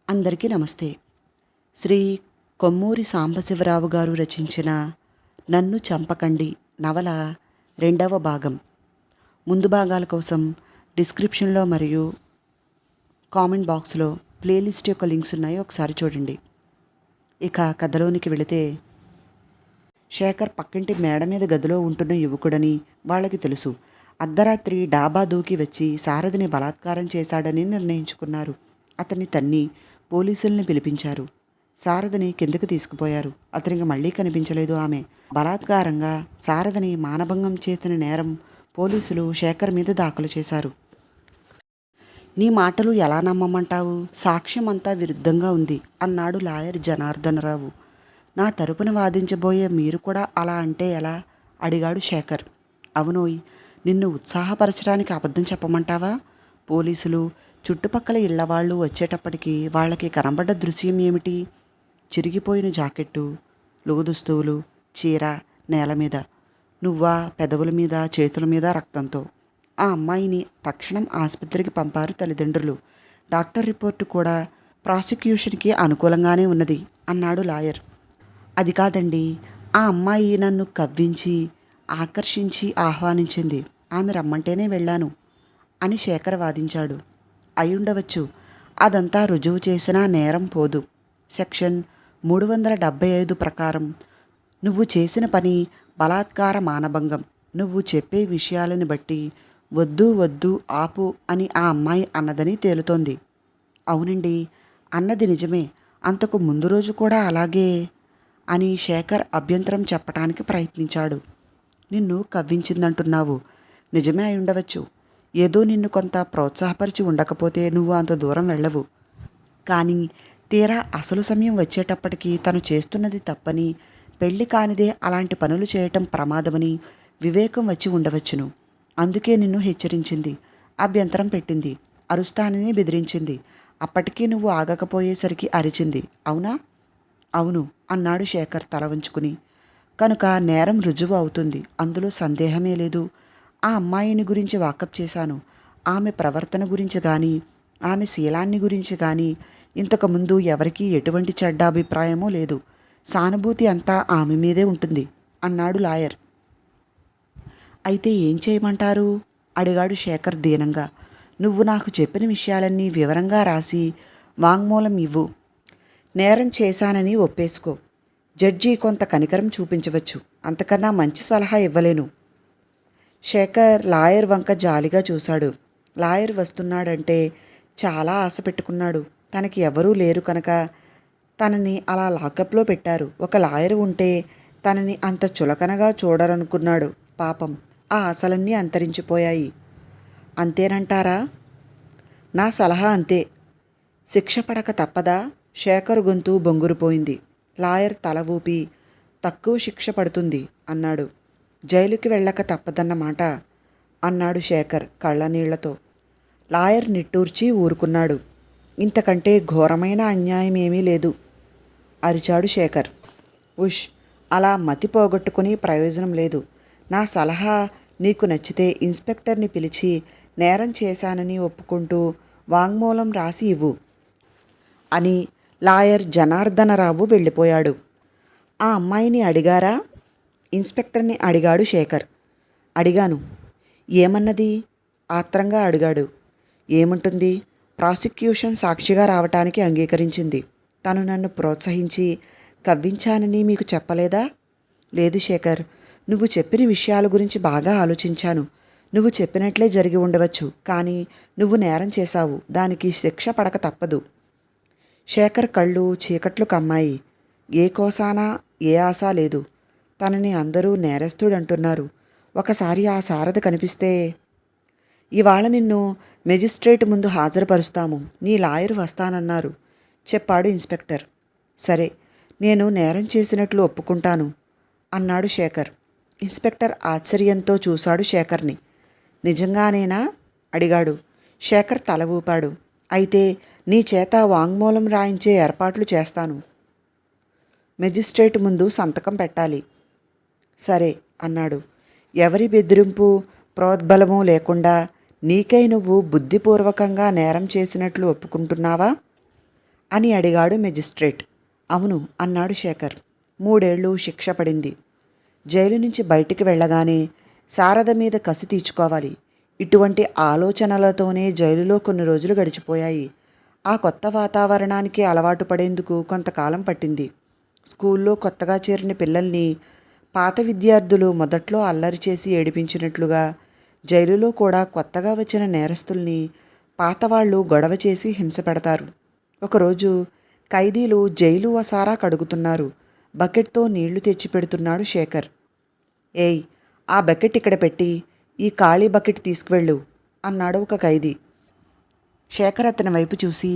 అందరికీ నమస్తే. శ్రీ కొమ్మూరి సాంబశివరావు గారు రచించిన నన్ను చంపకండి నవల రెండవ భాగం. ముందు భాగాల కోసం డిస్క్రిప్షన్లో మరియు కామెంట్ బాక్స్లో ప్లేలిస్ట్ యొక్క లింక్స్ ఉన్నాయి, ఒకసారి చూడండి. ఇక కథలోనికి వెళితే, శేఖర్ పక్కింటి మేడ మీద గదిలో ఉంటున్న యువకుడని వాళ్ళకి తెలుసు. అర్ధరాత్రి డాబా దూకి వచ్చి సారథిని బలాత్కారం చేశాడని నిర్ణయించుకున్నారు. అతన్ని తన్ని పోలీసుల్ని పిలిపించారు. సారథిని కిందకు తీసుకుపోయారు. అతనికి మళ్ళీ కనిపించలేదు. ఆమె బలాత్కారంగా సారథిని మానభంగం చేసిన నేరం పోలీసులు శేఖర్ మీద దాఖలు చేశారు. నీ మాటలు ఎలా నమ్మమంటావు? సాక్ష్యం అంతా విరుద్ధంగా ఉంది అన్నాడు లాయర్ జనార్దనరావు. నా తరపున వాదించబోయే మీరు కూడా అలా అంటే ఎలా? అడిగాడు శేఖర్. అవునోయ్, నిన్ను ఉత్సాహపరచడానికి అబద్ధం చెప్పమంటావా? పోలీసులు చుట్టుపక్కల ఇళ్లవాళ్ళు వచ్చేటప్పటికి వాళ్ళకి కనబడ్డ దృశ్యం ఏమిటి? చిరిగిపోయిన జాకెట్టు, లోదుస్తువులు, చీర నేల మీద, నువ్వా పెదవుల మీద చేతుల మీద రక్తంతో. ఆ అమ్మాయిని తక్షణం ఆసుపత్రికి పంపారు తల్లిదండ్రులు. డాక్టర్ రిపోర్టు కూడా ప్రాసిక్యూషన్కి అనుకూలంగానే ఉన్నది అన్నాడు లాయర్. అది కాదండి, ఆ అమ్మాయి నన్ను కవ్వించి ఆకర్షించి ఆహ్వానించింది. ఆమె రమ్మంటేనే వెళ్ళాను అని శేఖర్ వాదించాడు. అయ్యుండవచ్చు. అదంతా రుజువు చేసినా నేరం పోదు. సెక్షన్ 375 ప్రకారం నువ్వు చేసిన పని బలాత్కార మానభంగం. నువ్వు చెప్పే విషయాలను బట్టి వద్దు వద్దు ఆపు అని ఆ అమ్మాయి అన్నదని తేలుతోంది. అవునండి, అన్నది నిజమే. అంతకు ముందు రోజు కూడా అలాగే అని శేఖర్ అభ్యంతరం చెప్పడానికి ప్రయత్నించాడు. నిన్ను కవ్వించిందంటున్నావు. నిజమే అయి ఉండవచ్చు. ఏదో నిన్ను కొంత ప్రోత్సాహపరిచి ఉండకపోతే నువ్వు అంత దూరం వెళ్ళవు. కానీ తీరా అసలు సమయం వచ్చేటప్పటికి తను చేస్తున్నది తప్పని, పెళ్లి కానిదే అలాంటి పనులు చేయటం ప్రమాదమని వివేకం వచ్చి ఉండవచ్చును. అందుకే నిన్ను హెచ్చరించింది, అభ్యంతరం పెట్టింది, అరుస్తానని బెదిరించింది. అప్పటికీ నువ్వు ఆగకపోయేసరికి అరిచింది. అవునా? అవును అన్నాడు శేఖర్ తల వంచుకుని. కనుక నేరం రుజువు అవుతుంది, అందులో సందేహమే లేదు. ఆ అమ్మాయిని గురించి వాకప్ చేశాను. ఆమె ప్రవర్తన గురించి కానీ, ఆమె శీలాన్ని గురించి కానీ ఇంతకుముందు ఎవరికీ ఎటువంటి చెడ్డ అభిప్రాయమూ లేదు. సానుభూతి అంతా ఆమె మీదే ఉంటుంది అన్నాడు లాయర్. అయితే ఏం చేయమంటారు? అడిగాడు శేఖర్ దీనంగా. నువ్వు నాకు చెప్పిన విషయాలన్నీ వివరంగా రాసి వాంగ్మూలం ఇవ్వు. నేరం చేశానని ఒప్పేసుకో. జడ్జి కొంత కనికరం చూపించవచ్చు. అంతకన్నా మంచి సలహా ఇవ్వలేను. శేఖర్ లాయర్ వంక జాలిగా చూశాడు. లాయర్ వస్తున్నాడంటే చాలా ఆశ పెట్టుకున్నాడు. తనకి ఎవరూ లేరు కనుక తనని అలా లాకప్లో పెట్టారు. ఒక లాయర్ ఉంటే తనని అంత చులకనగా చూడరనుకున్నాడు. పాపం, ఆ ఆశలన్నీ అంతరించిపోయాయి. అంతేనంటారా? నా సలహా అంతే. శిక్ష పడక తప్పదా? శేఖర్ గొంతు బొంగురుపోయింది. లాయర్ తల ఊపి తక్కువ శిక్ష పడుతుంది అన్నాడు. జైలుకి వెళ్ళక తప్పదన్నమాట అన్నాడు శేఖర్ కళ్ళనీళ్లతో. లాయర్ నిట్టూర్చి ఊరుకున్నాడు. ఇంతకంటే ఘోరమైన అన్యాయం ఏమీ లేదు అరిచాడు శేఖర్. ఉష్, అలా మతి పోగొట్టుకుని ప్రయోజనం లేదు. నా సలహా నీకు నచ్చితే ఇన్స్పెక్టర్ని పిలిచి నేరం చేశానని ఒప్పుకుంటూ వాంగ్మూలం రాసి ఇవ్వు అని లాయర్ జనార్దనరావు వెళ్ళిపోయాడు. ఆ అమ్మాయిని అడిగారా? ఇన్స్పెక్టర్ని అడిగాడు శేఖర్. అడిగాను. ఏమన్నది? ఆత్రంగా అడిగాడు. ఏముంటుంది? ప్రాసిక్యూషన్ సాక్షిగా రావటానికి అంగీకరించింది. తను నన్ను ప్రోత్సహించి కవ్వించానని మీకు చెప్పలేదా? లేదు శేఖర్, నువ్వు చెప్పిన విషయాల గురించి బాగా ఆలోచించాను. నువ్వు చెప్పినట్లే జరిగి ఉండవచ్చు. కానీ నువ్వు నేరం చేశావు. దానికి శిక్ష పడక తప్పదు. శేఖర్ కళ్ళు చీకట్లు కమ్మాయి. ఏ కోసానా ఏ ఆశ లేదు. తనని అందరూ నేరస్తుడంటున్నారు. ఒకసారి ఆ సారథి కనిపిస్తే, ఇవాళ నిన్ను మెజిస్ట్రేట్ ముందు హాజరుపరుస్తాము. నీ లాయర్ వస్తానన్నారు చెప్పాడు ఇన్స్పెక్టర్. సరే, నేను నేరం చేసినట్లు ఒప్పుకుంటాను అన్నాడు శేఖర్. ఇన్స్పెక్టర్ ఆశ్చర్యంతో చూశాడు శేఖర్ని. నిజంగానేనా అడిగాడు. శేఖర్ తల ఊపాడు. అయితే నీ చేత వాంగ్మూలం రాయించే ఏర్పాట్లు చేస్తాను. మెజిస్ట్రేట్ ముందు సంతకం పెట్టాలి. సరే అన్నాడు. ఎవరి బెదిరింపు ప్రోద్బలము లేకుండా నీకై నువ్వు బుద్ధిపూర్వకంగా నేరం చేసినట్లు ఒప్పుకుంటున్నావా అని అడిగాడు మెజిస్ట్రేట్. అవును అన్నాడు శేఖర్. 3 ఏళ్ళు శిక్ష పడింది. జైలు నుంచి బయటికి వెళ్ళగానే శారద మీద కసి తీర్చుకోవాలి. ఇటువంటి ఆలోచనలతోనే జైలులో కొన్ని రోజులు గడిచిపోయాయి. ఆ కొత్త వాతావరణానికి అలవాటు పడేందుకు కొంతకాలం పట్టింది. స్కూల్లో కొత్తగా చేరిన పిల్లల్ని పాత విద్యార్థులు మొదట్లో అల్లరి చేసి ఏడిపించినట్లుగా జైలులో కూడా కొత్తగా వచ్చిన నేరస్తుల్ని పాతవాళ్ళు గొడవ చేసి హింస పెడతారు. ఒకరోజు ఖైదీలు జైలు వసారా కడుగుతున్నారు. బకెట్తో నీళ్లు తెచ్చిపెడుతున్నాడు శేఖర్. ఏయ్, ఆ బకెట్ ఇక్కడ పెట్టి ఈ ఖాళీ బకెట్ తీసుకువెళ్ళు అన్నాడు ఒక ఖైదీ. శేఖర్ అతని వైపు చూసి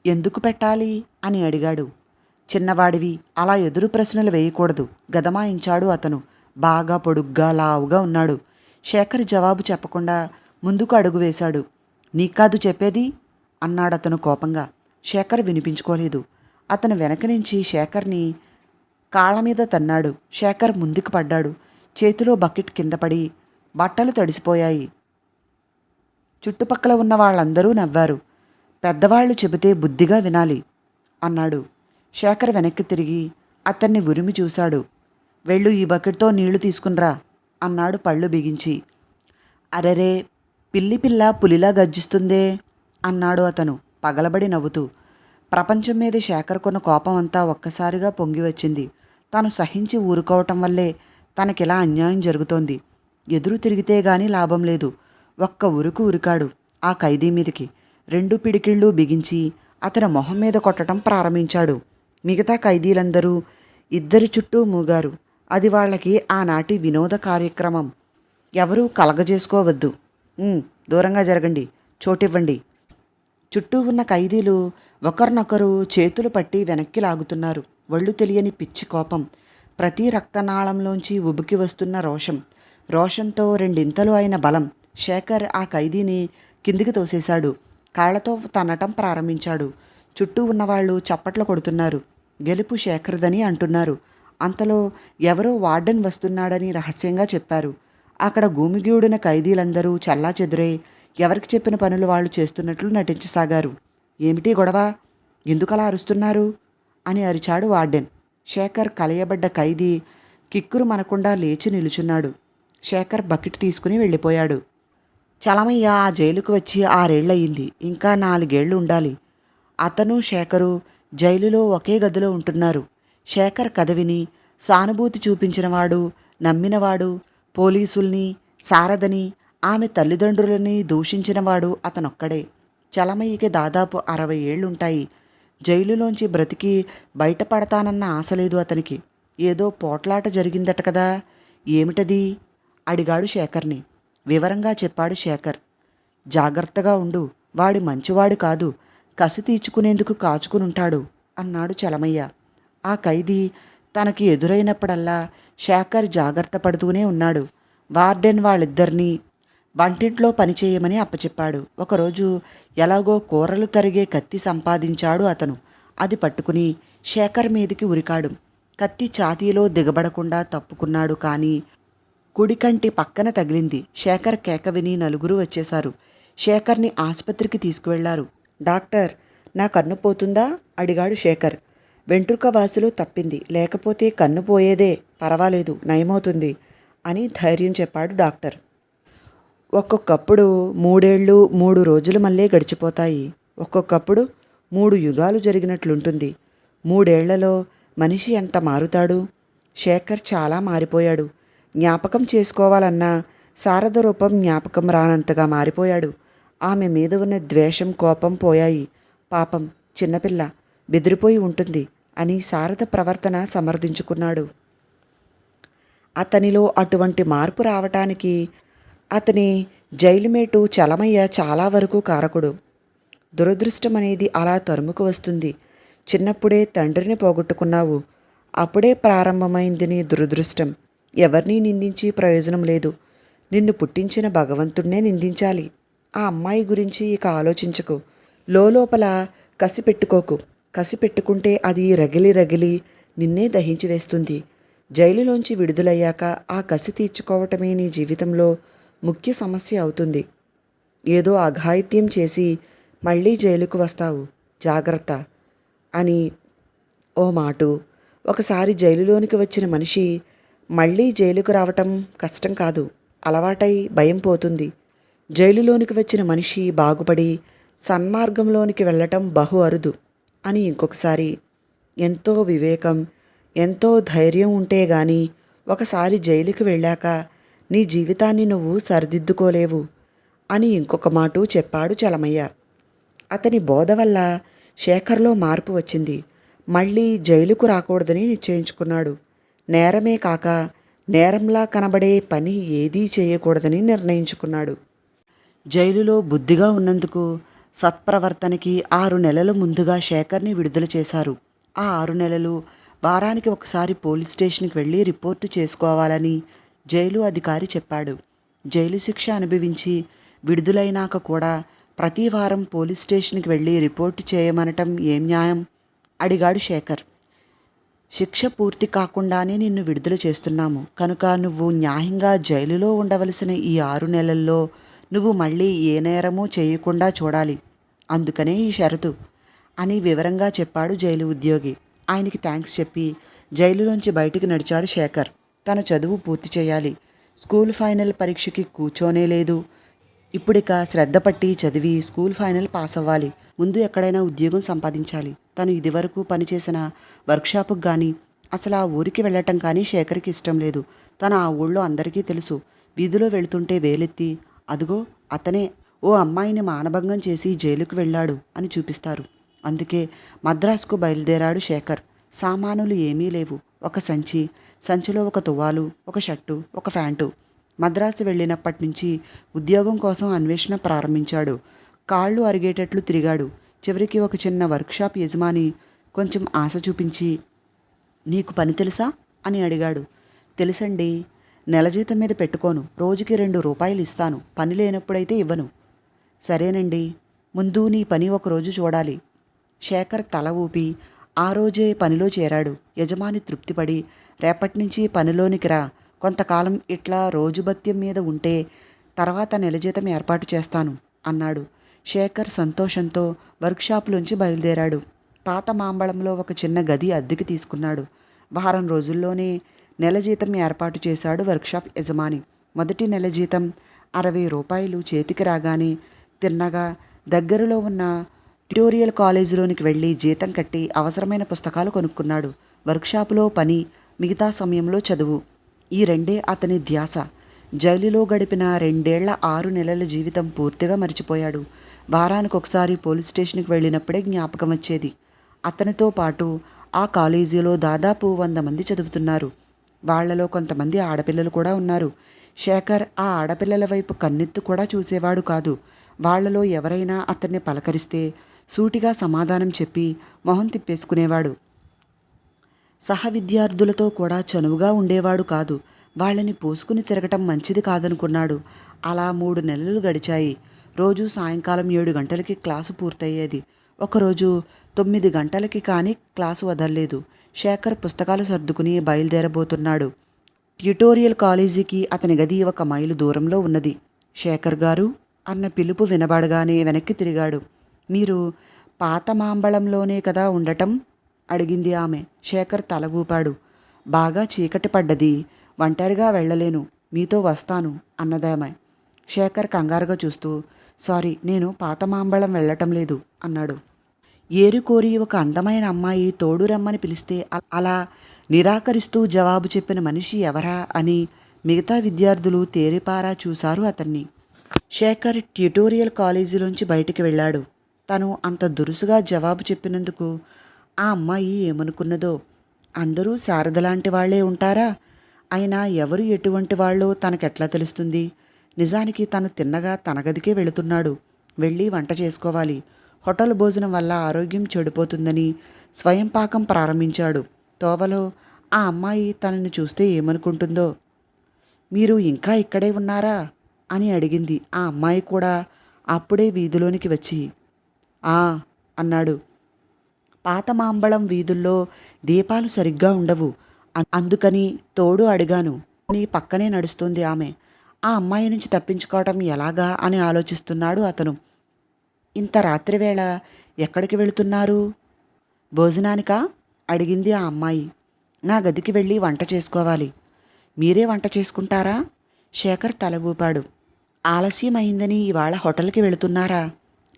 ఎందుకు పెట్టాలి అని అడిగాడు. చిన్నవాడివి, అలా ఎదురు ప్రశ్నలు వేయకూడదు గదమాయించాడు అతను. బాగా పొడుగ్గా లావుగా ఉన్నాడు. శేఖర్ జవాబు చెప్పకుండా ముందుకు అడుగు వేశాడు. నీకాదు చెప్పేది అన్నాడతను కోపంగా. శేఖర్ వినిపించుకోలేదు. అతను వెనక నుంచి శేఖర్ని కాళ్ళ మీద తన్నాడు. శేఖర్ ముందుకు పడ్డాడు. చేతిలో బకెట్ కింద పడి బట్టలు తడిసిపోయాయి. చుట్టుపక్కల ఉన్న వాళ్ళందరూ నవ్వారు. పెద్దవాళ్ళు చెబితే బుద్ధిగా వినాలి అన్నాడు. శేఖర్ వెనక్కి తిరిగి అతన్ని ఉరిమి చూశాడు. వెళ్ళు ఈ బకెట్తో నీళ్లు తీసుకునిరా అన్నాడు పళ్ళు బిగించి. అరెరే, పిల్లి పిల్ల పులిలా గర్జిస్తుందే అన్నాడు అతను పగలబడి నవ్వుతూ. ప్రపంచం మీద శేఖర్ కొన్న కోపం అంతా ఒక్కసారిగా పొంగి వచ్చింది. తాను సహించి ఊరుకోవటం వల్లే తనకిలా అన్యాయం జరుగుతోంది. ఎదురు తిరిగితే గాని లాభం లేదు. ఒక్క ఉరుకు ఉరికాడు ఆ ఖైదీ మీదకి. 2 పిడికిళ్ళు బిగించి అతని మొహం మీద కొట్టడం ప్రారంభించాడు. మిగతా ఖైదీలందరూ ఇద్దరి చుట్టూ మూగారు. అది వాళ్ళకి ఆనాటి వినోద కార్యక్రమం. ఎవరూ కలగజేసుకోవద్దు. దూరంగా జరగండి, చోటివ్వండి. చుట్టూ ఉన్న ఖైదీలు ఒకరినొకరు చేతులు పట్టి వెనక్కి లాగుతున్నారు. ఒళ్ళు తెలియని పిచ్చి కోపం. ప్రతి రక్తనాళంలోంచి ఉబికి వస్తున్న రోషం. రోషంతో రెండింతలు అయిన బలం. శేఖర్ ఆ ఖైదీని కిందికి తోసేశాడు. కాళ్లతో తన్నటం ప్రారంభించాడు. చుట్టూ ఉన్నవాళ్ళు చప్పట్లు కొడుతున్నారు. గెలుపు శేఖర్దని అంటున్నారు. అంతలో ఎవరో వార్డెన్ వస్తున్నాడని రహస్యంగా చెప్పారు. అక్కడ గూమిగూడిన ఖైదీలందరూ చెల్లాచెదురై ఎవరికి చెప్పిన పనులు వాళ్ళు చేస్తున్నట్లు నటించసాగారు. ఏమిటి గొడవ? ఎందుకలా అరుస్తున్నారు అని అరిచాడు వార్డెన్. శేఖర్ కలయబడ్డ ఖైదీ కిక్కురు మనకుండా లేచి నిలుచున్నాడు. శేఖర్ బకెట్ తీసుకుని వెళ్ళిపోయాడు. చలమయ్య ఆ జైలుకు వచ్చి 6 ఏళ్ళయింది. ఇంకా 4 ఏళ్ళు ఉండాలి. అతను శేఖరు జైలులో ఒకే గదిలో ఉంటున్నారు. శేఖర్ కథ విని సానుభూతి చూపించినవాడు, నమ్మినవాడు, పోలీసుల్ని, శారదని, ఆమె తల్లిదండ్రులని దూషించినవాడు అతనొక్కడే. చలమయ్యకి దాదాపు 60 ఏళ్లుంటాయి. జైలులోంచి బ్రతికి బయటపడతానన్న ఆశ లేదు అతనికి. ఏదో పోట్లాట జరిగిందట కదా, ఏమిటది అడిగాడు శేఖర్ని. వివరంగా చెప్పాడు శేఖర్. జాగ్రత్తగా ఉండు, వాడి మంచివాడు కాదు, కసి తీర్చుకునేందుకు కాచుకునుంటాడు అన్నాడు చలమయ్య. ఆ ఖైదీ తనకి ఎదురైనప్పుడల్లా శేఖర్ జాగ్రత్త పడుతూనే ఉన్నాడు. వార్డెన్ వాళ్ళిద్దరినీ వంటింట్లో పనిచేయమని అప్పచెప్పాడు. ఒకరోజు ఎలాగో కూరలు తరిగే కత్తి సంపాదించాడు అతను. అది పట్టుకుని శేఖర్ మీదికి ఉరికాడు. కత్తి ఛాతీలో దిగబడకుండా తప్పుకున్నాడు. కానీ కుడికంటి పక్కన తగిలింది. శేఖర్ కేక విని నలుగురు వచ్చేశారు. శేఖర్ని ఆసుపత్రికి తీసుకువెళ్లారు. డాక్టర్, నా కన్ను పోతుందా అడిగాడు శేఖర్. వెంట్రుక వాసులు తప్పింది, లేకపోతే కన్ను పోయేదే, పర్వాలేదు, నయమవుతుంది అని ధైర్యం చెప్పాడు డాక్టర్. ఒక్కొక్కప్పుడు 3 ఏళ్ళు 3 రోజులు మళ్ళీ గడిచిపోతాయి. ఒక్కొక్కప్పుడు 3 యుగాలు జరిగినట్లుంటుంది. 3 ఏళ్లలో మనిషి ఎంత మారుతాడు? శేఖర్ చాలా మారిపోయాడు. జ్ఞాపకం చేసుకోవాలన్నా శారద రూపం జ్ఞాపకం రానంతగా మారిపోయాడు. ఆమె మీద ఉన్న ద్వేషం, కోపం పోయాయి. పాపం చిన్నపిల్ల, బెదిరిపోయి ఉంటుంది అని శారద ప్రవర్తన సమర్థించుకున్నాడు. అతనిలో అటువంటి మార్పు రావటానికి అతని జైలుమేటు చలమయ్య చాలా వరకు కారకుడు. దురదృష్టం అనేది అలా తరుముకు వస్తుంది. చిన్నప్పుడే తండ్రిని పోగొట్టుకున్నావు, అప్పుడే ప్రారంభమైంది నీ దురదృష్టం. ఎవరినీ నిందించి ప్రయోజనం లేదు. నిన్ను పుట్టించిన భగవంతుణ్ణే నిందించాలి. ఆ అమ్మాయి గురించి ఇక ఆలోచించకు. లోపల కసి పెట్టుకోకు. కసి పెట్టుకుంటే అది రగిలి రగిలి నిన్నే దహించి వేస్తుంది. జైలులోంచి విడుదలయ్యాక ఆ కసి తీర్చుకోవటమే నీ జీవితంలో ముఖ్య సమస్య అవుతుంది. ఏదో అఘాయిత్యం చేసి మళ్ళీ జైలుకు వస్తావు. జాగ్రత్త. అని ఓ మాటు. ఒకసారి జైలులోనికి వచ్చిన మనిషి మళ్ళీ జైలుకు రావటం కష్టం కాదు, అలవాటై భయం పోతుంది. జైలులోనికి వచ్చిన మనిషి బాగుపడి సన్మార్గంలోనికి వెళ్ళటం బహు అరుదు అని ఇంకొకసారి. ఎంతో వివేకం, ఎంతో ధైర్యం ఉంటే గాని ఒకసారి జైలుకి వెళ్ళాక నీ జీవితాన్ని నువ్వు సరిదిద్దుకోలేవు అని ఇంకొక మాటు చెప్పాడు చలమయ్య. అతని బోధ వల్ల శేఖర్లో మార్పు వచ్చింది. మళ్ళీ జైలుకు రాకూడదని నిశ్చయించుకున్నాడు. నేరమే కాక నేరంలా కనబడే పని ఏదీ చేయకూడదని నిర్ణయించుకున్నాడు. జైలులో బుద్ధిగా ఉన్నందుకు సత్ప్రవర్తనకి 6 నెలల ముందుగా శేఖర్ని విడుదల చేశారు. ఆ 6 నెలలు వారానికి ఒకసారి పోలీస్ స్టేషన్కి వెళ్ళి రిపోర్టు చేసుకోవాలని జైలు అధికారి చెప్పాడు. జైలు శిక్ష అనుభవించి విడుదలైనాక కూడా ప్రతి వారం పోలీస్ స్టేషన్కి వెళ్ళి రిపోర్టు చేయమనటం ఏం న్యాయం అడిగాడు శేఖర్. శిక్ష పూర్తి కాకుండానే నిన్ను విడుదల చేస్తున్నాము కనుక నువ్వు న్యాయంగా జైలులో ఉండవలసిన ఈ 6 నెలల్లో నువ్వు మళ్ళీ ఏ నేరమూ చేయకుండా చూడాలి, అందుకనే ఈ షరతు అని వివరంగా చెప్పాడు జైలు ఉద్యోగి. ఆయనకి థ్యాంక్స్ చెప్పి జైలులోంచి బయటికి నడిచాడు శేఖర్. తన చదువు పూర్తి చేయాలి, స్కూల్ ఫైనల్ పరీక్షకి కూర్చోనే లేదు. ఇప్పుడిక శ్రద్ధ పట్టి చదివి స్కూల్ ఫైనల్ పాస్ అవ్వాలి. ముందు ఎక్కడైనా ఉద్యోగం సంపాదించాలి. తను ఇదివరకు పనిచేసిన వర్క్షాపుకి కానీ అసలు ఆ ఊరికి వెళ్ళటం కానీ శేఖర్కి ఇష్టం లేదు. తను ఆ ఊళ్ళో అందరికీ తెలుసు. వీధిలో వెళుతుంటే వేలెత్తి అదుగో అతనే ఓ అమ్మాయిని మానభంగం చేసి జైలుకు వెళ్ళాడు అని చూపిస్తారు. అందుకే మద్రాసుకు బయలుదేరాడు శేఖర్. సామానులు ఏమీ లేవు. ఒక సంచి, సంచిలో ఒక తువ్వాలు, ఒక షర్టు, ఒక ప్యాంటు. మద్రాసు వెళ్ళినప్పటి నుంచి ఉద్యోగం కోసం అన్వేషణ ప్రారంభించాడు. కాళ్ళు అరిగేటట్లు తిరిగాడు. చివరికి ఒక చిన్న వర్క్షాప్ యజమాని కొంచెం ఆశ చూపించి, నీకు పని తెలుసా అని అడిగాడు. తెలుసండి, నెల జీతం మీద పెట్టుకోను, రోజుకి 2 రూపాయలు ఇస్తాను, పని లేనప్పుడైతే ఇవ్వను. సరేనండి, ముందు నీ పని ఒకరోజు చూడాలి. శేఖర్ తల ఊపి ఆ రోజే పనిలో చేరాడు. యజమాని తృప్తిపడి, రేపటి నుంచి పనిలోనికి రా, కొంతకాలం ఇట్లా రోజు భత్యం మీద ఉంటే తర్వాత నెల జీతం ఏర్పాటు చేస్తాను అన్నాడు. శేఖర్ సంతోషంతో వర్క్షాప్లోంచి బయలుదేరాడు. పాత మాంబళంలో ఒక చిన్న గది అద్దెకి తీసుకున్నాడు. వారం రోజుల్లోనే నెల జీతం ఏర్పాటు చేశాడు వర్క్షాప్ యజమాని. మొదటి నెల జీతం 60 రూపాయలు చేతికి రాగానే తిన్నగా దగ్గరలో ఉన్న ట్యుటోరియల్ కాలేజీలోనికి వెళ్ళి జీతం కట్టి అవసరమైన పుస్తకాలు కొనుక్కున్నాడు. వర్క్షాపులో పని, మిగతా సమయంలో చదువు, ఈ రెండే అతని ధ్యాస. జైలులో గడిపిన 2 ఏళ్ల 6 నెలల జీవితం పూర్తిగా మర్చిపోయాడు. వారానికి ఒకసారి పోలీస్ స్టేషన్కి వెళ్ళినప్పుడే జ్ఞాపకం వచ్చేది. అతనితో పాటు ఆ కాలేజీలో దాదాపు 100 మంది చదువుతున్నారు. వాళ్లలో కొంతమంది ఆడపిల్లలు కూడా ఉన్నారు. శేఖర్ ఆ ఆడపిల్లల వైపు కన్నెత్తు కూడా చూసేవాడు కాదు. వాళ్లలో ఎవరైనా అతన్ని పలకరిస్తే సూటిగా సమాధానం చెప్పి మొహం తిప్పేసుకునేవాడు. సహ విద్యార్థులతో కూడా చనువుగా ఉండేవాడు కాదు. వాళ్ళని పోసుకుని తిరగటం మంచిది కాదనుకున్నాడు. అలా 3 నెలలు గడిచాయి. రోజు సాయంకాలం 7 గంటలకి క్లాసు పూర్తయ్యేది. ఒకరోజు 9 గంటలకి కానీ క్లాసు వదల్లేదు. శేఖర్ పుస్తకాలు సర్దుకుని బయలుదేరబోతున్నాడు. ట్యుటోరియల్ కాలేజీకి అతని గది 1 మైలు దూరంలో ఉన్నది. శేఖర్ గారు అన్న పిలుపు వినబడగానే వెనక్కి తిరిగాడు. మీరు పాత మాంబళంలోనే కదా ఉండటం అడిగింది ఆమె. శేఖర్ తల ఊపాడు. బాగా చీకటి పడ్డది, ఒంటరిగా వెళ్ళలేను, మీతో వస్తాను అన్నదామె. శేఖర్ కంగారుగా చూస్తూ, సారీ, నేను పాత మాంబళం వెళ్ళటం లేదు అన్నాడు. ఏరుకోరి ఒక అందమైన అమ్మాయి తోడు రమ్మని పిలిస్తే అలా నిరాకరిస్తూ జవాబు చెప్పిన మనిషి ఎవరా అని మిగతా విద్యార్థులు తేరిపారా చూశారు అతన్ని. శేఖర్ ట్యుటోరియల్ కాలేజీలోంచి బయటికి వెళ్ళాడు. తను అంత దురుసుగా జవాబు చెప్పినందుకు ఆ అమ్మాయి ఏమనుకున్నదో. అందరూ శారదలాంటి వాళ్లే ఉంటారా? అయినా ఎవరు ఎటువంటి వాళ్ళో తనకెట్లా తెలుస్తుంది? నిజానికి తను తిన్నగా తన గదికే వెళుతున్నాడు. వెళ్ళి వంట చేసుకోవాలి. హోటల్ భోజనం వల్ల ఆరోగ్యం చెడిపోతుందని స్వయం పాకం ప్రారంభించాడు. తోవలో ఆ అమ్మాయి తనని చూస్తే ఏమనుకుంటుందో. మీరు ఇంకా ఇక్కడే ఉన్నారా అని అడిగింది. ఆ అమ్మాయి కూడా అప్పుడే వీధిలోనికి వచ్చి అన్నాడు. పాత మాంబళం వీధుల్లో దీపాలు సరిగ్గా ఉండవు, అందుకని తోడు అడిగాను అని పక్కనే నడుస్తుంది ఆమె. ఆ అమ్మాయి నుంచి తప్పించుకోవటం ఎలాగా అని ఆలోచిస్తున్నాడు అతను. ఇంత రాత్రివేళ ఎక్కడికి వెళుతున్నారు? భోజనానికా అడిగింది ఆ అమ్మాయి. నా గదికి వెళ్ళి వంట చేసుకోవాలి. మీరే వంట చేసుకుంటారా? శేఖర్ తల ఊపాడు. ఆలస్యం అయిందని ఇవాళ హోటల్కి వెళుతున్నారా?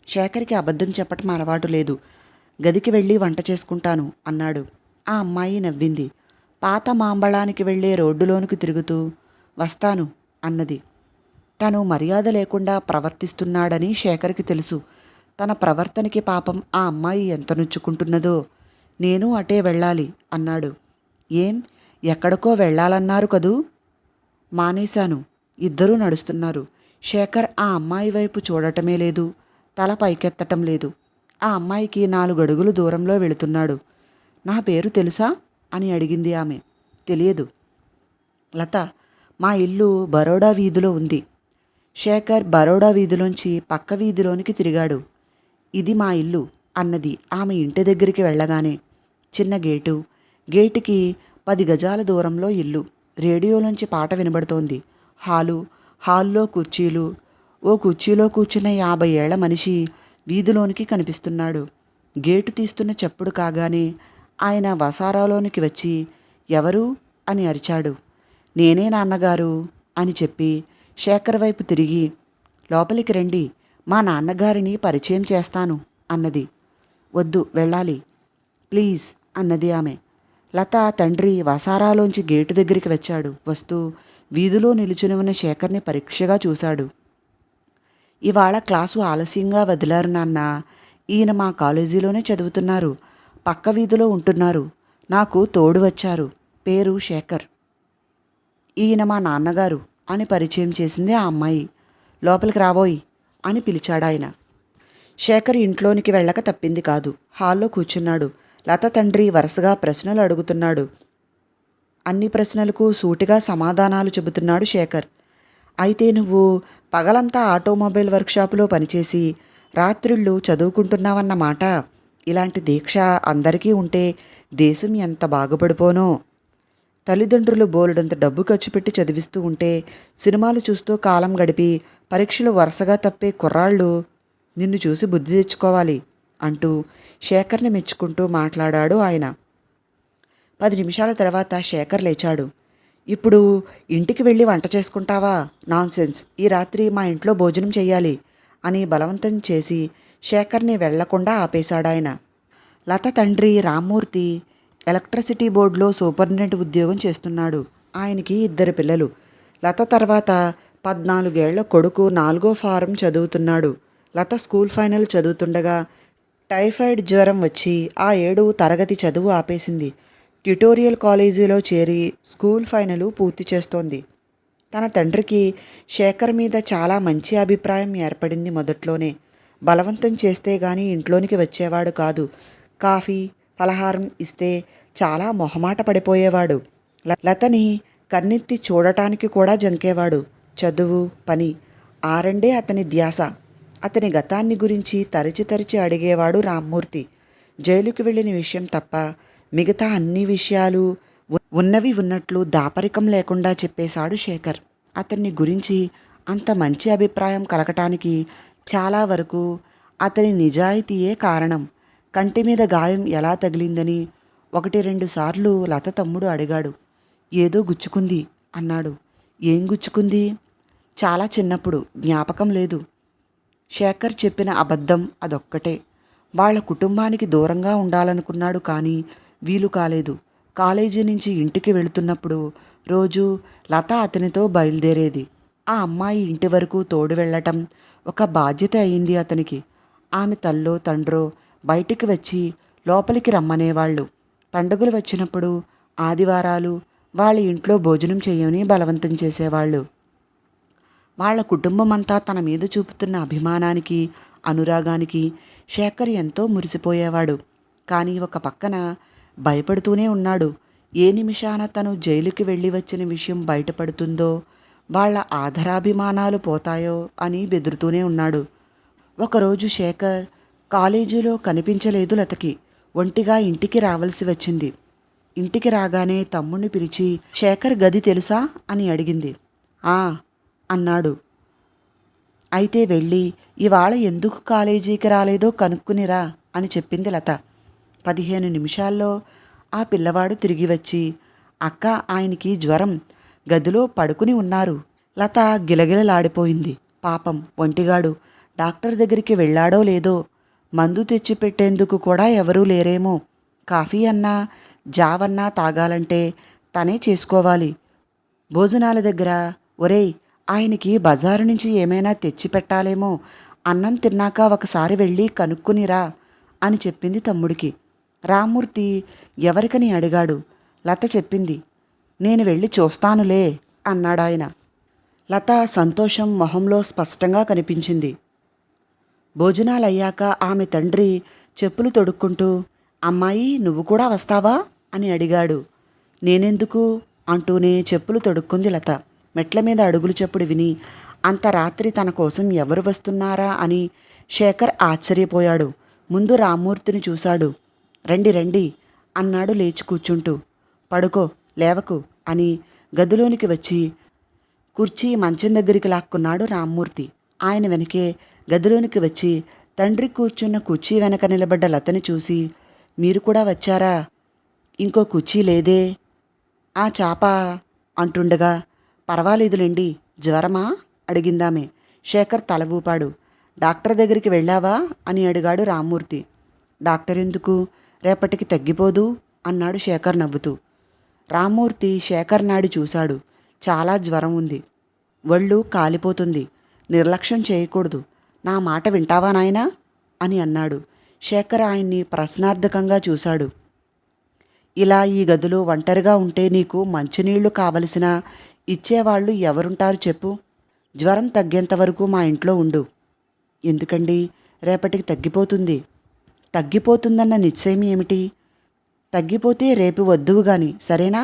శేఖర్కి అబద్ధం చెప్పటం అలవాటు లేదు. గదికి వెళ్ళి వంట చేసుకుంటాను అన్నాడు. ఆ అమ్మాయి నవ్వింది. పాత మాంబళానికి వెళ్ళే రోడ్డులోనికి తిరుగుతూ వస్తాను అన్నది. తను మర్యాద లేకుండా ప్రవర్తిస్తున్నాడని శేఖర్కి తెలుసు. తన ప్రవర్తనకి పాపం ఆ అమ్మాయి ఎంత నొచ్చుకుంటున్నదో. నేను అటే వెళ్ళాలి అన్నాడు. ఏం, ఎక్కడికో వెళ్ళాలన్నారు కదూ? మానేశాను. ఇద్దరూ నడుస్తున్నారు. శేఖర్ ఆ అమ్మాయి వైపు చూడటమే లేదు, తల పైకెత్తటం లేదు. ఆ అమ్మాయికి 4 అడుగులు దూరంలో వెళుతున్నాడు. నా పేరు తెలుసా అని అడిగింది ఆమె. తెలియదు. లత, మా ఇల్లు బరోడా వీధిలో ఉంది. శేఖర్ బరోడా వీధిలోంచి పక్క వీధిలోనికి తిరిగాడు. ఇది మా ఇల్లు అన్నది ఆమె ఇంటి దగ్గరికి వెళ్ళగానే. చిన్న గేటు. గేటుకి 10 గజాల దూరంలో ఇల్లు. రేడియోలోంచి పాట వినబడుతోంది. హాల్లో కుర్చీలు. ఓ కుర్చీలో కూర్చున్న 50 ఏళ్ల మనిషి వీధిలోనికి కనిపిస్తున్నాడు. గేటు తీస్తున్న చప్పుడు కాగానే ఆయన వసారాలోనికి వచ్చి ఎవరు అని అరిచాడు. నేనే నాన్నగారు అని చెప్పి శేఖర్ వైపు తిరిగి లోపలికి రండి, మా నాన్నగారిని పరిచయం చేస్తాను అన్నది. వద్దు, వెళ్ళాలి ప్లీజ్ అన్నది ఆమె. లత తండ్రి వసారాలోంచి గేటు దగ్గరికి వచ్చాడు. వస్తూ వీధిలో నిలుచుని ఉన్న శేఖర్ని పరీక్షగా చూశాడు. ఇవాళ క్లాసు ఆలస్యంగా వదిలారు నాన్న. ఈయన మా కాలేజీలోనే చదువుతున్నారు. పక్క వీధిలో ఉంటున్నారు. నాకు తోడు వచ్చారు. పేరు శేఖర్. ఈయన మా నాన్నగారు అని పరిచయం చేసింది ఆ అమ్మాయి. లోపలికి రాబోయ్ అని పిలిచాడాయన. శేఖర్ ఇంట్లోనికి వెళ్ళక తప్పింది కాదు. హాల్లో కూర్చున్నాడు. లత తండ్రి వరుసగా ప్రశ్నలు అడుగుతున్నాడు. అన్ని ప్రశ్నలకు సూటిగా సమాధానాలు చెబుతున్నాడు శేఖర్. అయితే నువ్వు పగలంతా ఆటోమొబైల్ వర్క్షాపులో పనిచేసి రాత్రిళ్ళు చదువుకుంటున్నావన్నమాట. ఇలాంటి దీక్ష అందరికీ ఉంటే దేశం ఎంత బాగుపడిపోనో. తల్లిదండ్రులు బోలెడంత డబ్బు ఖర్చు పెట్టి చదివిస్తూ ఉంటే సినిమాలు చూస్తూ కాలం గడిపి పరీక్షలు వరుసగా తప్పే కుర్రాళ్ళు నిన్ను చూసి బుద్ధి తెచ్చుకోవాలి అంటూ శేఖర్ని మెచ్చుకుంటూ మాట్లాడాడు ఆయన. 10 నిమిషాల తర్వాత శేఖర్ లేచాడు. ఇప్పుడు ఇంటికి వెళ్ళి వంట చేసుకుంటావా? నాన్సెన్స్, ఈ రాత్రి మా ఇంట్లో భోజనం చెయ్యాలి అని బలవంతం చేసి శేఖర్ని వెళ్లకుండా ఆపేశాడాయన. లత తండ్రి రామ్మూర్తి ఎలక్ట్రిసిటీ బోర్డులో సూపరింటెండెంట్ ఉద్యోగం చేస్తున్నాడు. ఆయనకి 2 పిల్లలు. లత తర్వాత 14 ఏళ్ల కొడుకు 4వ ఫారం చదువుతున్నాడు. లత స్కూల్ ఫైనల్ చదువుతుండగా టైఫాయిడ్ జ్వరం వచ్చి ఆ ఏడు తరగతి చదువు ఆపేసింది. ట్యుటోరియల్ కాలేజీలో చేరి స్కూల్ ఫైనల్ పూర్తి చేస్తోంది. తన తండ్రికి శేఖర్ మీద చాలా మంచి అభిప్రాయం ఏర్పడింది మొదట్లోనే. బలవంతం చేస్తే గాని ఇంట్లోనికి వచ్చేవాడు కాదు. కాఫీ, ఫలహారం ఇస్తే చాలా మొహమాట పడిపోయేవాడు. లతని కన్నెత్తి చూడటానికి కూడా జంకేవాడు. చదువు, పని ఆ రెండే అతని ధ్యాస. అతని గతాన్ని గురించి తరచి తరచి అడిగేవాడు రామ్మూర్తి. జైలుకి వెళ్ళిన విషయం తప్ప మిగతా అన్ని విషయాలు ఉన్నవి ఉన్నట్లు దాపరికం లేకుండా చెప్పేశాడు శేఖర్. అతన్ని గురించి అంత మంచి అభిప్రాయం కలగటానికి చాలా వరకు అతని నిజాయితీయే కారణం. కంటి మీద గాయం ఎలా తగిలిందని 1-2 సార్లు లత తమ్ముడు అడిగాడు. ఏదో గుచ్చుకుంది అన్నాడు. ఏం గుచ్చుకుంది? చాలా చిన్నప్పుడు, జ్ఞాపకం లేదు. శేఖర్ చెప్పిన అబద్ధం అదొక్కటే. వాళ్ళ కుటుంబానికి దూరంగా ఉండాలనుకున్నాడు కానీ వీలు కాలేదు. కాలేజీ నుంచి ఇంటికి వెళుతున్నప్పుడు రోజు లత అతనితో బయలుదేరేది. ఆ అమ్మాయి ఇంటి వరకు తోడు వెళ్ళటం ఒక బాధ్యత అయింది అతనికి. ఆమె తల్లో తండ్రో బయటికి వచ్చి లోపలికి రమ్మనేవాళ్ళు. పండుగలు వచ్చినప్పుడు ఆదివారాలు వాళ్ళ ఇంట్లో భోజనం చేయమని బలవంతం చేసేవాళ్ళు. వాళ్ళ కుటుంబం అంతా తన మీద చూపుతున్న అభిమానానికి, అనురాగానికి శేఖర్ ఎంతో మురిసిపోయేవాడు. కానీ ఒక పక్కన భయపడుతూనే ఉన్నాడు. ఏ నిమిషాన తను జైలుకి వెళ్ళి వచ్చిన విషయం బయటపడుతుందో, వాళ్ళ ఆదరాభిమానాలు పోతాయో అని బెదురుతూనే ఉన్నాడు. ఒకరోజు శేఖర్ కాలేజీలో కనిపించలేదు లతకి. ఒంటిగా ఇంటికి రావాల్సి వచ్చింది. ఇంటికి రాగానే తమ్ముణ్ణి పిలిచి శేఖర్ గది తెలుసా అని అడిగింది. ఆ అన్నాడు. అయితే వెళ్ళి ఇవాళ ఎందుకు కాలేజీకి రాలేదో కనుక్కునిరా అని చెప్పింది లత. 15 నిమిషాల్లో ఆ పిల్లవాడు తిరిగి వచ్చి, అక్క, ఆయనకి జ్వరం, గదిలో పడుకుని ఉన్నారు. లత గిలగిలలాడిపోయింది. పాపం ఒంటిగాడు డాక్టర్ దగ్గరికి వెళ్ళాడో లేదో, మందు తెచ్చిపెట్టేందుకు కూడా ఎవరూ లేరేమో. కాఫీ అన్నా జావన్నా తాగాలంటే తనే చేసుకోవాలి. భోజనాల దగ్గర, ఒరేయ్, ఆయనకి బజారు నుంచి ఏమైనా తెచ్చిపెట్టాలేమో, అన్నం తిన్నాక ఒకసారి వెళ్ళి కనుక్కునిరా అని చెప్పింది తమ్ముడికి. రామ్మూర్తి ఎవరికని అడిగాడు. లత చెప్పింది. నేను వెళ్ళి చూస్తానులే అన్నాడాయన. లత సంతోషం మొహంలో స్పష్టంగా కనిపించింది. భోజనాలయ్యాక ఆమె తండ్రి చెప్పులు తొడుక్కుంటూ, అమ్మాయి, నువ్వు కూడా వస్తావా అని అడిగాడు. నేనెందుకు అంటూనే చెప్పులు తొడుక్కుంది లత. మెట్ల మీద అడుగులు చప్పుడు విని అంత రాత్రి తన కోసం ఎవరు వస్తున్నారా అని శేఖర్ ఆశ్చర్యపోయాడు. ముందు రామ్మూర్తిని చూశాడు. రండి రండి అన్నాడు లేచి కూర్చుంటూ. పడుకో, లేవకు అని గదిలోనికి వచ్చి కుర్చీ మంచం దగ్గరికి లాక్కున్నాడు రామ్మూర్తి. ఆయన వెనకే గదిలోనికి వచ్చి తండ్రి కూర్చున్న కుర్చీ వెనక నిలబడ్డ లతని చూసి, మీరు కూడా వచ్చారా? ఇంకో కుర్చీ లేదే ఆ చాప అంటుండగా, పర్వాలేదులేండి, జ్వరమా అడిగిందామె. శేఖర్ తల ఊపాడు. డాక్టర్ దగ్గరికి వెళ్ళావా అని అడిగాడు రామ్మూర్తి. డాక్టర్ ఎందుకు, రేపటికి తగ్గిపోదు అన్నాడు శేఖర్ నవ్వుతూ. రామ్మూర్తి శేఖర్ నాడి చూశాడు. చాలా జ్వరం ఉంది, ఒళ్ళు కాలిపోతుంది, నిర్లక్ష్యం చేయకూడదు, నా మాట వింటావా నాయనా అని అన్నాడు. శేఖర్ ఆయన్ని ప్రశ్నార్థకంగా చూశాడు. ఇలా ఈ గదిలో ఒంటరిగా ఉంటే నీకు మంచినీళ్లు కావలసిన ఇచ్చేవాళ్ళు ఎవరుంటారు చెప్పు. జ్వరం తగ్గేంత వరకు మా ఇంట్లో ఉండు. ఎందుకండి, రేపటికి తగ్గిపోతుంది. తగ్గిపోతుందన్న నిశ్చయం ఏమిటి? తగ్గిపోతే రేపు వద్దువు గాని, సరేనా?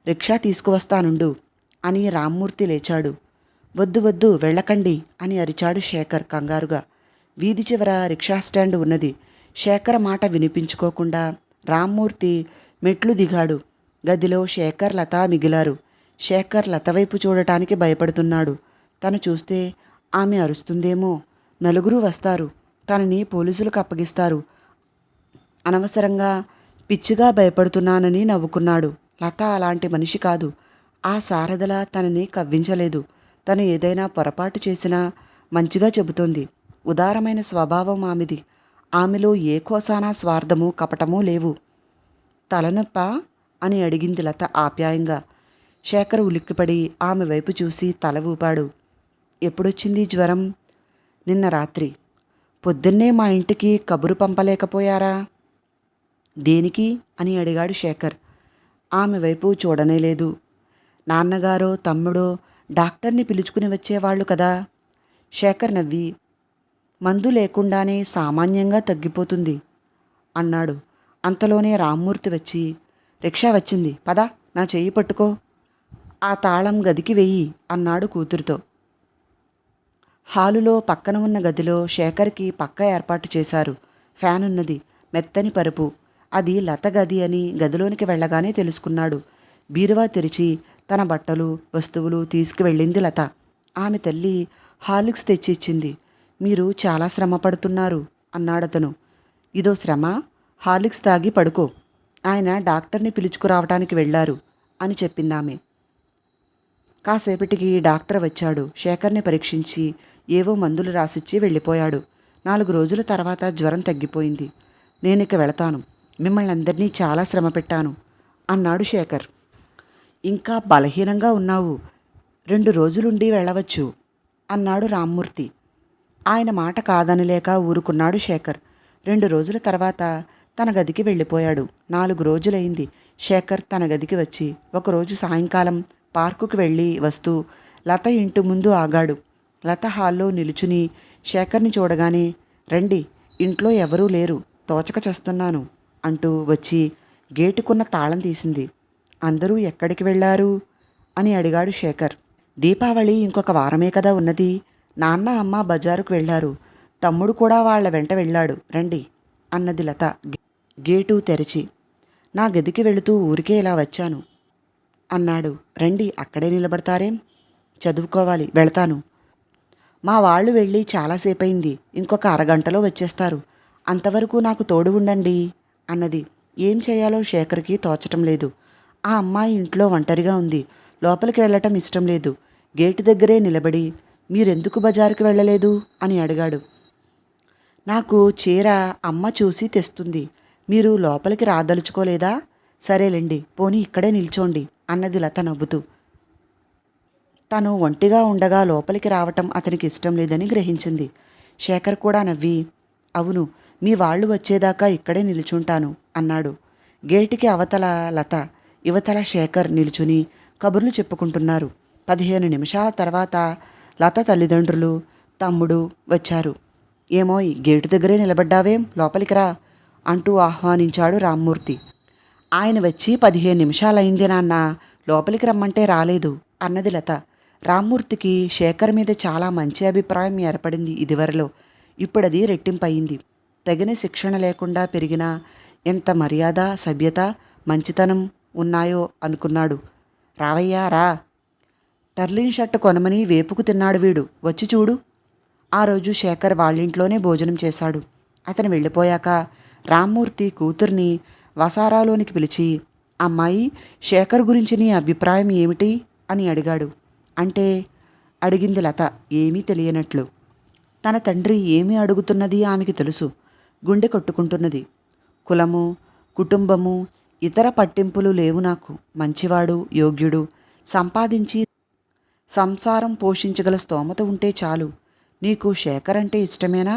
రిక్షా తీసుకువస్తానుండు అని రామ్మూర్తి లేచాడు. వద్దు వద్దు, వెళ్ళకండి అని అరిచాడు శేఖర్ కంగారుగా. వీధి చివర రిక్షా స్టాండ్ ఉన్నది. శేఖర్ మాట వినిపించుకోకుండా రామ్మూర్తి మెట్లు దిగాడు. గదిలో శేఖర్, లత మిగిలారు. శేఖర్ లత వైపు చూడటానికి భయపడుతున్నాడు. తను చూస్తే ఆమె అరుస్తుందేమో, నలుగురు వస్తారు, తనని పోలీసులకు అప్పగిస్తారు. అనవసరంగా పిచ్చిగా భయపడుతున్నానని నవ్వుకున్నాడు. లత అలాంటి మనిషి కాదు. ఆ శారదల తనని కవ్వించలేదు. తను ఏదైనా పొరపాటు చేసినా మంచిగా చెబుతోంది. ఉదారమైన స్వభావం ఆమెది. ఆమెలో ఏ కోసానా స్వార్థము కపటమూ లేవు. తలనొప్పా అని అడిగింది లత ఆప్యాయంగా. శేఖర్ ఉలిక్కిపడి ఆమె వైపు చూసి తల ఊపాడు. ఎప్పుడొచ్చింది జ్వరం? నిన్న రాత్రి. పొద్దున్నే మా ఇంటికి కబురు పంపలేకపోయారా? దేనికి అని అడిగాడు శేఖర్. ఆమె వైపు చూడనేలేదు. నాన్నగారో తమ్ముడో డాక్టర్ని పిలుచుకుని వచ్చేవాళ్ళు కదా. శేఖర్ నవ్వి, మందు లేకుండానే సామాన్యంగా తగ్గిపోతుంది అన్నాడు. అంతలోనే రామ్మూర్తి వచ్చి, రిక్షా వచ్చింది, పద, నా చెయ్యి పట్టుకో, ఆ తాళం గదికి వెయ్యి అన్నాడు కూతురుతో. హాలులో పక్కన ఉన్న గదిలో శేఖర్కి పక్క ఏర్పాటు చేశారు. ఫ్యాన్ ఉన్నది, మెత్తని పరుపు. అది లత గది అని గదిలోనికి వెళ్ళగానే తెలుసుకున్నాడు. బీరువా తెరిచి తన బట్టలు, వస్తువులు తీసుకువెళ్ళింది లత. ఆమె తల్లి హార్లిక్స్ తెచ్చి ఇచ్చింది. మీరు చాలా శ్రమ పడుతున్నారు అన్నాడతను. ఇదో శ్రమ, హార్లిక్స్ తాగి పడుకో, ఆయన డాక్టర్ని పిలుచుకురావటానికి వెళ్ళారు అని చెప్పిందామె. కాసేపటికి డాక్టర్ వచ్చాడు. శేఖర్ని పరీక్షించి ఏవో మందులు రాసిచ్చి వెళ్ళిపోయాడు. 4 రోజుల తర్వాత జ్వరం తగ్గిపోయింది. నేనిక వెళతాను, మిమ్మల్ని అందరినీ చాలా శ్రమ పెట్టాను అన్నాడు శేఖర్. ఇంకా బలహీనంగా ఉన్నావు, 2 రోజులుండి వెళ్ళవచ్చు అన్నాడు రామ్మూర్తి. ఆయన మాట కాదనలేక ఊరుకున్నాడు శేఖర్. 2 రోజుల తర్వాత తన గదికి వెళ్ళిపోయాడు. 4 రోజులైంది శేఖర్ తన గదికి వచ్చి. ఒకరోజు సాయంకాలం పార్కుకు వెళ్ళి వస్తూ లత ఇంటి ముందు ఆగాడు. లత హాల్లో నిలుచుని శేఖర్ని చూడగానే, రండి, ఇంట్లో ఎవరూ లేరు, తోచక చేస్తున్నాను అంటూ వచ్చి గేటుకున్న తాళం తీసింది. అందరూ ఎక్కడికి వెళ్ళారు అని అడిగాడు శేఖర్. దీపావళి ఇంకొక వారమే కదా ఉన్నది, నాన్న అమ్మ బజారుకు వెళ్ళారు, తమ్ముడు కూడా వాళ్ళ వెంట వెళ్ళాడు, రండి అన్నది లత గేటు తెరిచి. నా గదికి వెళుతూ ఊరికే ఇలా వచ్చాను అన్నాడు. రండి, అక్కడే నిలబడతారేం? చదువుకోవాలి, వెళతాను. మా వాళ్ళు వెళ్ళి చాలాసేపయింది, ఇంకొక అరగంటలో వచ్చేస్తారు, అంతవరకు నాకు తోడు ఉండండి అన్నది. ఏం చేయాలో శేఖర్కి తోచటం లేదు. ఆ అమ్మాయి ఇంట్లో ఒంటరిగా ఉంది. లోపలికి వెళ్ళటం ఇష్టం లేదు. గేటు దగ్గరే నిలబడి మీరెందుకు బజారుకి వెళ్ళలేదు అని అడిగాడు. నాకు చీర అమ్మ చూసి తెస్తుంది. మీరు లోపలికి రాదలుచుకోలేదా? సరేలేండి, పోనీ ఇక్కడే నిల్చోండి అన్నది లత నవ్వుతూ. తను ఒంటిగా ఉండగా లోపలికి రావటం అతనికి ఇష్టం లేదని గ్రహించింది. శేఖర్ కూడా నవ్వి, అవును, మీ వాళ్ళు వచ్చేదాకా ఇక్కడే నిలుచుంటాను అన్నాడు. గేటుకి అవతల లత, యువతల శేఖర్ నిలుచుని కబుర్లు చెప్పుకుంటున్నారు. 15 నిమిషాల తర్వాత లత తల్లిదండ్రులు, తమ్ముడు వచ్చారు. ఏమోయ్, గేటు దగ్గరే నిలబడ్డావేం, లోపలికి రా అంటూ ఆహ్వానించాడు రామ్మూర్తి. ఆయన వచ్చి 15 నిమిషాలైంది నాన్న, లోపలికి రమ్మంటే రాలేదు అన్నది లత. రామ్మూర్తికి శేఖర్ మీద చాలా మంచి అభిప్రాయం ఏర్పడింది ఇదివరలో. ఇప్పుడది రెట్టింపయింది. తగిన శిక్షణ లేకుండా పెరిగిన ఎంత మర్యాద, సభ్యత, మంచితనం ఉన్నాయో అనుకున్నాడు. రావయ్యా రా. టర్లిన్ షర్ట్ కొనమని వేపుకు తిన్నాడు వీడు, వచ్చి చూడు. ఆ రోజు శేఖర్ వాళ్ళింట్లోనే భోజనం చేశాడు. అతను వెళ్ళిపోయాక రామ్మూర్తి కూతుర్ని వసారాలోనికి పిలిచి, అమ్మాయి, శేఖర్ గురించి నీ అభిప్రాయం ఏమిటి అని అడిగాడు. అంటే అడిగింది లత ఏమీ తెలియనట్లు. తన తండ్రి ఏమి అడుగుతున్నది ఆమెకి తెలుసు. గుండె కొట్టుకుంటున్నది. కులము, కుటుంబము, ఇతర పట్టింపులు లేవు నాకు. మంచివాడు, యోగ్యుడు, సంపాదించి సంసారం పోషించగల స్తోమత ఉంటే చాలు. నీకు శేఖర్ అంటే ఇష్టమేనా?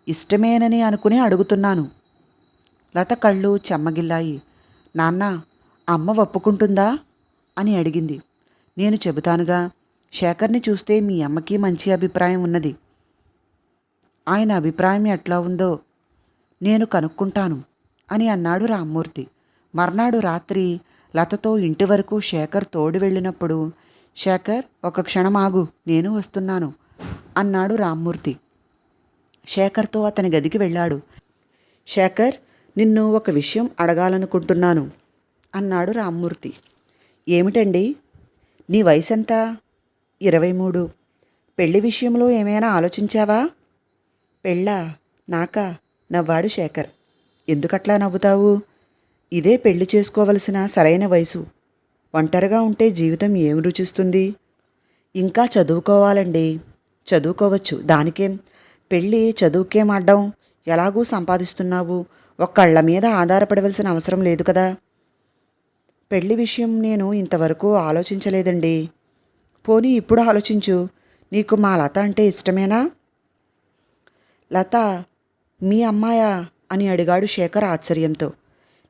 ఇష్టమేనని అనుకుని అడుగుతున్నాను. లత కళ్ళు చెమ్మగిల్లాయి. నాన్న, అమ్మ ఒప్పుకుంటుందా అని అడిగింది. నేను చెబుతానుగా, శేఖర్ని చూస్తే మీ అమ్మకి మంచి అభిప్రాయం ఉన్నది. ఆయన అభిప్రాయం ఎట్లా ఉందో నేను కనుక్కుంటాను అని అన్నాడు రామ్మూర్తి. మర్నాడు రాత్రి లతతో ఇంటి వరకు శేఖర్ తోడు వెళ్ళినప్పుడు, శేఖర్, ఒక క్షణం ఆగు, నేను వస్తున్నాను అన్నాడు రామ్మూర్తి. శేఖర్తో అతని గదికి వెళ్ళాడు. శేఖర్, నిన్ను ఒక విషయం అడగాలనుకుంటున్నాను అన్నాడు రామ్మూర్తి. ఏమిటండి? నీ వయసెంత? 23. పెళ్లి విషయంలో ఏమైనా ఆలోచించావా? పెళ్ళా? నాకా? నవ్వాడు శేఖర్. ఎందుకట్లా నవ్వుతావు? ఇదే పెళ్లి చేసుకోవలసిన సరైన వయసు. ఒంటరిగా ఉంటే జీవితం ఏం రుచిస్తుంది? ఇంకా చదువుకోవాలండి. చదువుకోవచ్చు, దానికేం? పెళ్ళి చదువుకేం అడ్డం? ఎలాగూ సంపాదిస్తున్నావు, ఒక్కళ్ళ మీద ఆధారపడవలసిన అవసరం లేదు కదా. పెళ్లి విషయం నేను ఇంతవరకు ఆలోచించలేదండి. పోనీ ఇప్పుడు ఆలోచించు. నీకు మా లత అంటే ఇష్టమేనా? లత మీ అమ్మాయా అని అడిగాడు శేఖర్ ఆశ్చర్యంతో.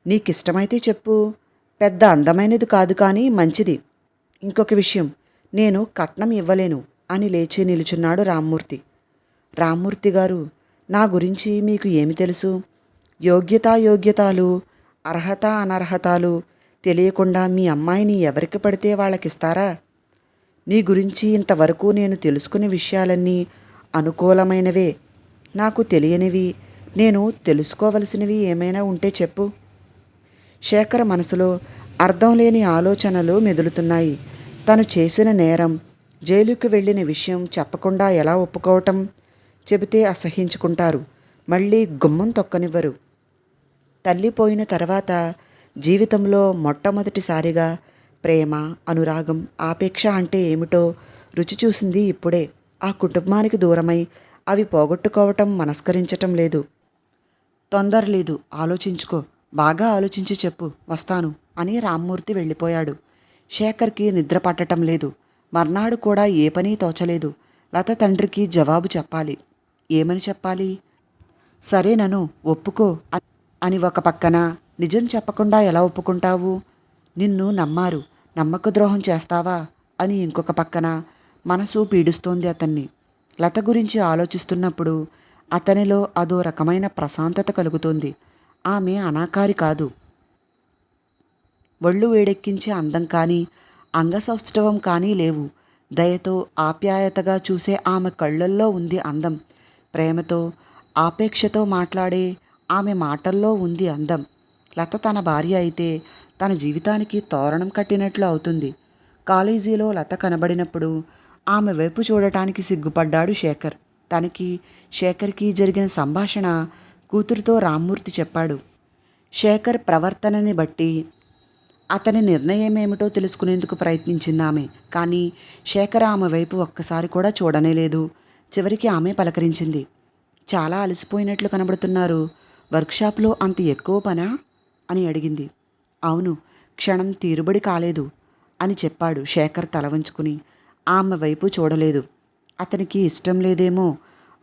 నీకిష్టమైతే చెప్పు. పెద్ద అందమైనది కాదు, కానీ మంచిది. ఇంకొక విషయం, నేను కట్నం ఇవ్వలేను అని లేచి నిలుచున్నాడు రామ్మూర్తి. రామ్మూర్తి గారు, నా గురించి మీకు ఏమి తెలుసు? యోగ్యతాలు, అర్హత అనర్హతాలు తెలియకుండా మీ అమ్మాయిని ఎవరికి పడితే వాళ్ళకిస్తారా? నీ గురించి ఇంతవరకు నేను తెలుసుకునే విషయాలన్నీ అనుకూలమైనవే. నాకు తెలియనివి, నేను తెలుసుకోవలసినవి ఏమైనా ఉంటే చెప్పు. శేఖర్ మనసులో అర్థం లేని ఆలోచనలు మెదులుతున్నాయి. తను చేసిన నేరం, జైలుకు వెళ్ళిన విషయం చెప్పకుండా ఎలా ఒప్పుకోవటం? చెబితే అసహించుకుంటారు, మళ్ళీ గుమ్మం తొక్కనివ్వరు. తల్లిపోయిన తర్వాత జీవితంలో మొట్టమొదటిసారిగా ప్రేమ, అనురాగం, ఆపేక్ష అంటే ఏమిటో రుచి చూసింది ఇప్పుడే. ఆ కుటుంబానికి దూరమై అవి పోగొట్టుకోవటం మనస్కరించటం లేదు. తొందర లేదు, ఆలోచించుకో, బాగా ఆలోచించి చెప్పు, వస్తాను అని రామ్మూర్తి వెళ్ళిపోయాడు. శేఖర్కి నిద్ర పట్టటం లేదు. మర్నాడు కూడా ఏ పని తోచలేదు. లత తండ్రికి జవాబు చెప్పాలి. ఏమని చెప్పాలి? సరేనను, ఒప్పుకో అని ఒక పక్కన, నిజం చెప్పకుండా ఎలా ఒప్పుకుంటావు? నిన్ను నమ్మారు, నమ్మక ద్రోహం చేస్తావా అని ఇంకొక పక్కన మనసు పీడిస్తోంది అతన్ని. లత గురించి ఆలోచిస్తున్నప్పుడు అతనిలో అదో రకమైన ప్రశాంతత కలుగుతోంది. ఆమె అనాకారి కాదు. ఒళ్ళు వేడెక్కించే అందం కానీ, అంగసౌష్ఠవం కానీ లేవు. దయతో, ఆప్యాయతగా చూసే ఆమె కళ్ళల్లో ఉంది అందం. ప్రేమతో, ఆపేక్షతో మాట్లాడే ఆమె మాటల్లో ఉంది అందం. లత తన భార్య అయితే తన జీవితానికి తోరణం కట్టినట్లు అవుతుంది. కాలేజీలో లత కనబడినప్పుడు ఆమె వైపు చూడటానికి సిగ్గుపడ్డాడు శేఖర్. శేఖర్కి జరిగిన సంభాషణ కూతురితో రామ్మూర్తి చెప్పాడు. శేఖర్ ప్రవర్తనని బట్టి అతని నిర్ణయం ఏమిటో తెలుసుకునేందుకు ప్రయత్నించింది ఆమె. కానీ శేఖర్ ఆమె వైపు ఒక్కసారి కూడా చూడనే లేదు. చివరికి ఆమె పలకరించింది. చాలా అలసిపోయినట్లు కనబడుతున్నారు. వర్క్షాప్లో అంత ఎక్కువ పనా అని అడిగింది. అవును, క్షణం తీరుబడి కాలేదు అని చెప్పాడు శేఖర్ తల వంచుకుని. ఆమె వైపు చూడలేదు. అతనికి ఇష్టం లేదేమో,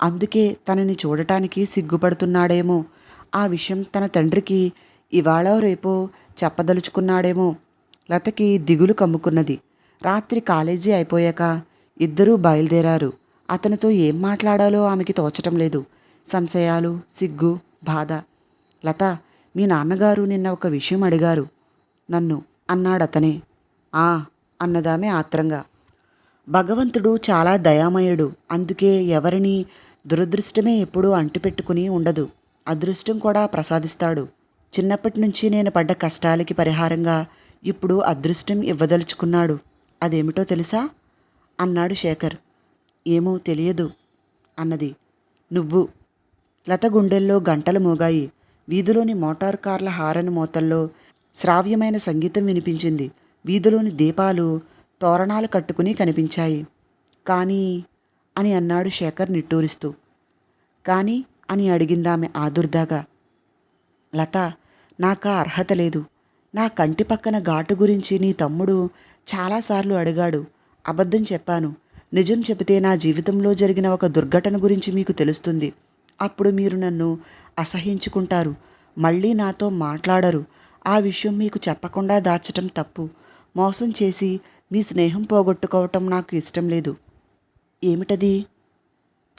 అందుకే తనని చూడటానికి సిగ్గుపడుతున్నాడేమో. ఆ విషయం తన తండ్రికి ఇవాళ రేపో చెప్పదలుచుకున్నాడేమో. లతకి దిగులు కమ్ముకున్నది. రాత్రి కాలేజీ అయిపోయాక ఇద్దరూ బయలుదేరారు. అతనితో ఏం మాట్లాడాలో ఆమెకి తోచటం లేదు. సంశయాలు, సిగ్గు, బాధ. లత, మీ నాన్నగారు నిన్న ఒక విషయం అడిగారు నన్ను అన్నాడతనే. ఆ అన్నదామె ఆత్రంగా. భగవంతుడు చాలా దయామయుడు. అందుకే ఎవరిని దురదృష్టమే ఎప్పుడూ అంటిపెట్టుకుని ఉండదు. అదృష్టం కూడా ప్రసాదిస్తాడు. చిన్నప్పటి నుంచి నేను పడ్డ కష్టాలకి పరిహారంగా ఇప్పుడు అదృష్టం ఇవ్వదలుచుకున్నాడు. అదేమిటో తెలుసా అన్నాడు శేఖర్. ఏమో తెలియదు అన్నది. నువ్వు. లత గుండెల్లో గంటలు మోగాయి. వీధిలోని మోటారు కార్ల హారన్ మోతల్లో శ్రావ్యమైన సంగీతం వినిపించింది. వీధిలోని దీపాలు తోరణాలు కట్టుకుని కనిపించాయి. కానీ అని అన్నాడు శేఖర్ నిట్టూరిస్తూ. కానీ అని అడిగిందామె ఆదుర్దాగా. లత, నాకా అర్హత లేదు. నా కంటి పక్కన ఘాటు గురించి నీ తమ్ముడు చాలాసార్లు అడిగాడు. అబద్ధం చెప్పాను. నిజం చెబితే నా జీవితంలో జరిగిన ఒక దుర్ఘటన గురించి మీకు తెలుస్తుంది. అప్పుడు మీరు నన్ను అసహించుకుంటారు. మళ్ళీ నాతో మాట్లాడరు. ఆ విషయం మీకు చెప్పకుండా దాచటం తప్పు. మోసం చేసి మీ స్నేహం పోగొట్టుకోవటం నాకు ఇష్టం లేదు. ఏమిటది?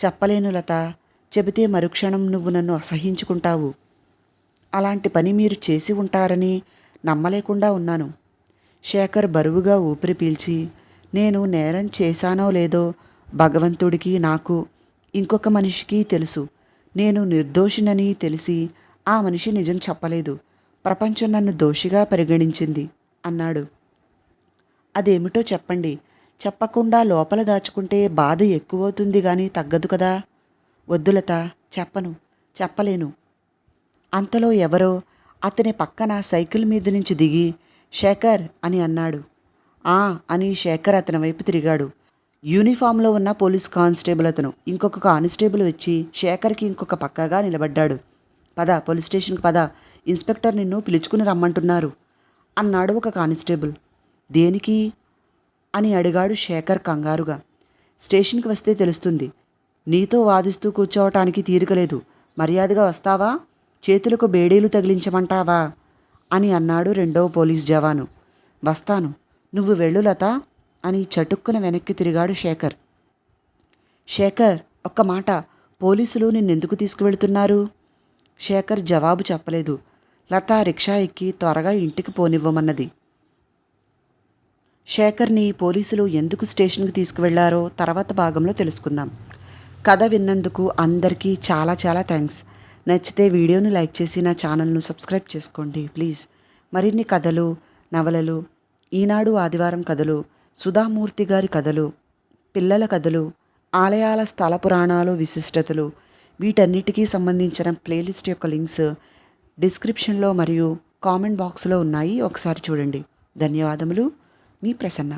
చెప్పలేను లత. చెబితే మరుక్షణం నువ్వు నన్ను అసహించుకుంటావు. అలాంటి పని మీరు చేసి ఉంటారని నమ్మలేకుండా ఉన్నాను. శేఖర్ బరువుగా ఊపిరి పీల్చి, నేను నేరం చేశానో లేదో భగవంతుడికి, నాకు, ఇంకొక మనిషికి తెలుసు. నేను నిర్దోషినని తెలిసి ఆ మనిషి నిజం చెప్పలేదు. ప్రపంచం నన్ను దోషిగా పరిగణించింది అన్నాడు. అదేమిటో చెప్పండి. చెప్పకుండా లోపల దాచుకుంటే బాధ ఎక్కువవుతుంది కానీ తగ్గదు కదా. వద్దులత, చెప్పను, చెప్పలేను. అంతలో ఎవరో అతని పక్కన సైకిల్ మీద నుంచి దిగి శేఖర్ అని అన్నాడు. ఆ అని శేఖర్ అతని వైపు తిరిగాడు. యూనిఫామ్లో ఉన్న పోలీస్ కానిస్టేబుల్ అతను. ఇంకొక కానిస్టేబుల్ వచ్చి శేఖర్కి ఇంకొక పక్కగా నిలబడ్డాడు. పద, పోలీస్ స్టేషన్కి పద, ఇన్స్పెక్టర్ నిన్ను పిలుచుకుని రమ్మంటున్నారు అన్నాడు ఒక కానిస్టేబుల్. దేనికి అని అడిగాడు శేఖర్ కంగారుగా. స్టేషన్కి వస్తే తెలుస్తుంది. నీతో వాదిస్తూ కూర్చోవటానికి తీరికలేదు. మర్యాదగా వస్తావా, చేతులకు బేడీలు తగిలించమంటావా అని అన్నాడు రెండవ పోలీస్ జవాను. వస్తాను, నువ్వు వెళ్ళు లత అని చటుక్కున వెనక్కి తిరిగాడు శేఖర్. శేఖర్, ఒక్క మాట, పోలీసులు నిన్నెందుకు తీసుకువెళ్తున్నారు? శేఖర్ జవాబు చెప్పలేదు. లత రిక్షా ఎక్కి త్వరగా ఇంటికి పోనివ్వమన్నది. శేఖర్ని పోలీసులు ఎందుకు స్టేషన్కి తీసుకువెళ్లారో తర్వాత భాగంలో తెలుసుకుందాం. కథ విన్నందుకు అందరికీ చాలా చాలా థ్యాంక్స్. నచ్చితే వీడియోను లైక్ చేసి నా ఛానల్ను సబ్స్క్రైబ్ చేసుకోండి ప్లీజ్. మరిన్ని కథలు, నవలలు, ఈనాడు ఆదివారం కథలు, సుధామూర్తి గారి కథలు, పిల్లల కథలు, ఆలయాల స్థల పురాణాలు, విశిష్టతలు, వీటన్నిటికీ సంబంధించిన ప్లేలిస్ట్ యొక్క లింక్స్ డిస్క్రిప్షన్లో మరియు కామెంట్ బాక్స్లో ఉన్నాయి. ఒకసారి చూడండి. ధన్యవాదములు. మీ ప్రసన్న.